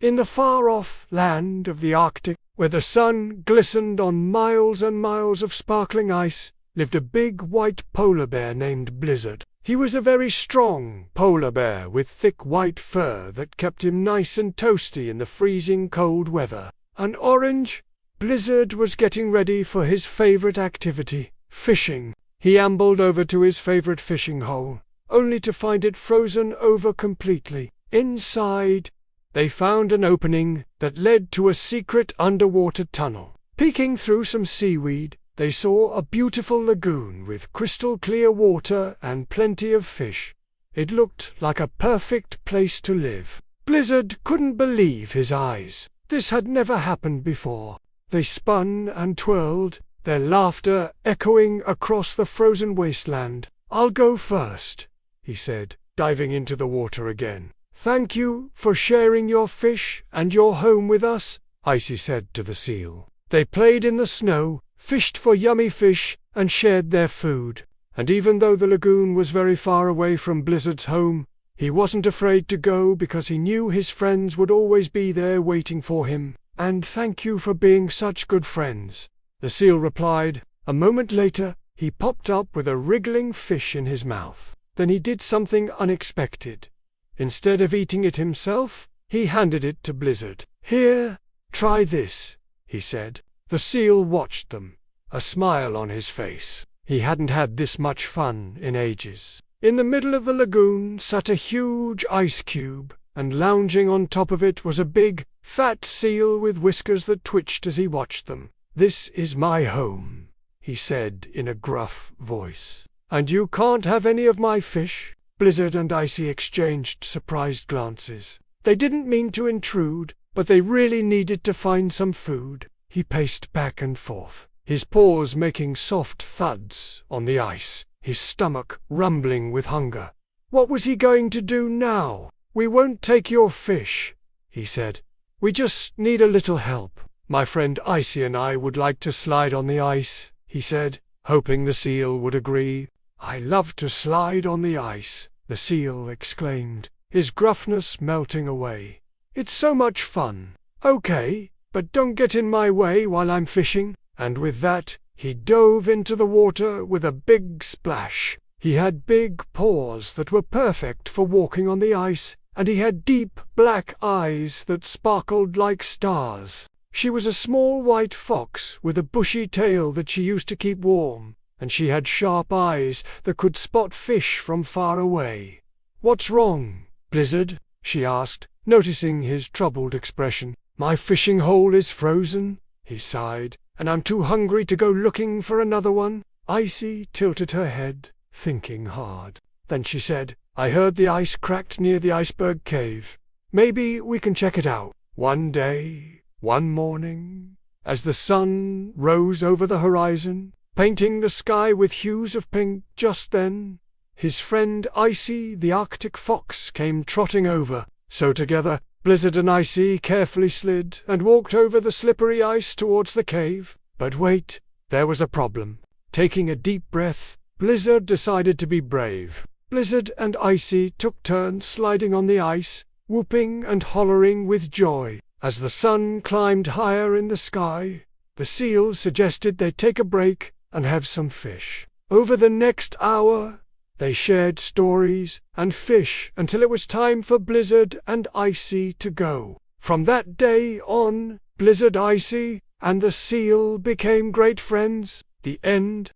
In the far-off land of the Arctic, where the sun glistened on miles and miles of sparkling ice, lived a big white polar bear named Blizzard. He was a very strong polar bear with thick white fur that kept him nice and toasty in the freezing cold weather. An orange, Blizzard was getting ready for his favorite activity, fishing. He ambled over to his favorite fishing hole, only to find it frozen over completely. Inside, they found an opening that led to a secret underwater tunnel. Peeking through some seaweed, they saw a beautiful lagoon with crystal clear water and plenty of fish. It looked like a perfect place to live. Blizzard couldn't believe his eyes. This had never happened before. They spun and twirled, their laughter echoing across the frozen wasteland. "I'll go first," he said, diving into the water again. "Thank you for sharing your fish and your home with us," Icy said to the seal. They played in the snow, fished for yummy fish, and shared their food. And even though the lagoon was very far away from Blizzard's home, he wasn't afraid to go because he knew his friends would always be there waiting for him. "And thank you for being such good friends," the seal replied. A moment later, he popped up with a wriggling fish in his mouth. Then he did something unexpected. Instead of eating it himself, he handed it to Blizzard. "Here, try this," he said. The seal watched them, a smile on his face. He hadn't had this much fun in ages. In the middle of the lagoon sat a huge ice cube, and lounging on top of it was a big, fat seal with whiskers that twitched as he watched them. "This is my home," he said in a gruff voice. "And you can't have any of my fish?" Blizzard and Icy exchanged surprised glances. They didn't mean to intrude, but they really needed to find some food. He paced back and forth, his paws making soft thuds on the ice, his stomach rumbling with hunger. What was he going to do now? "We won't take your fish," he said. "We just need a little help." "My friend Icy and I would like to slide on the ice," he said, hoping the seal would agree. "I love to slide on the ice," the seal exclaimed, his gruffness melting away. "It's so much fun." "Okay, but don't get in my way while I'm fishing." And with that, he dove into the water with a big splash. He had big paws that were perfect for walking on the ice, and he had deep black eyes that sparkled like stars. She was a small white fox with a bushy tail that she used to keep warm, and she had sharp eyes that could spot fish from far away. "What's wrong, Blizzard?" she asked, noticing his troubled expression. "My fishing hole is frozen," he sighed, "and I'm too hungry to go looking for another one." Icy tilted her head, thinking hard. Then she said, "I heard the ice cracked near the iceberg cave. Maybe we can check it out." One day, one morning, as the sun rose over the horizon, painting the sky with hues of pink, just then, his friend Icy the Arctic Fox came trotting over. So together, Blizzard and Icy carefully slid and walked over the slippery ice towards the cave. But wait, there was a problem. Taking a deep breath, Blizzard decided to be brave. Blizzard and Icy took turns sliding on the ice, whooping and hollering with joy. As the sun climbed higher in the sky, the seal suggested they take a break and have some fish. Over the next hour, they shared stories and fish until it was time for Blizzard and Icy to go. From that day on, Blizzard, Icy, and the seal became great friends. The end.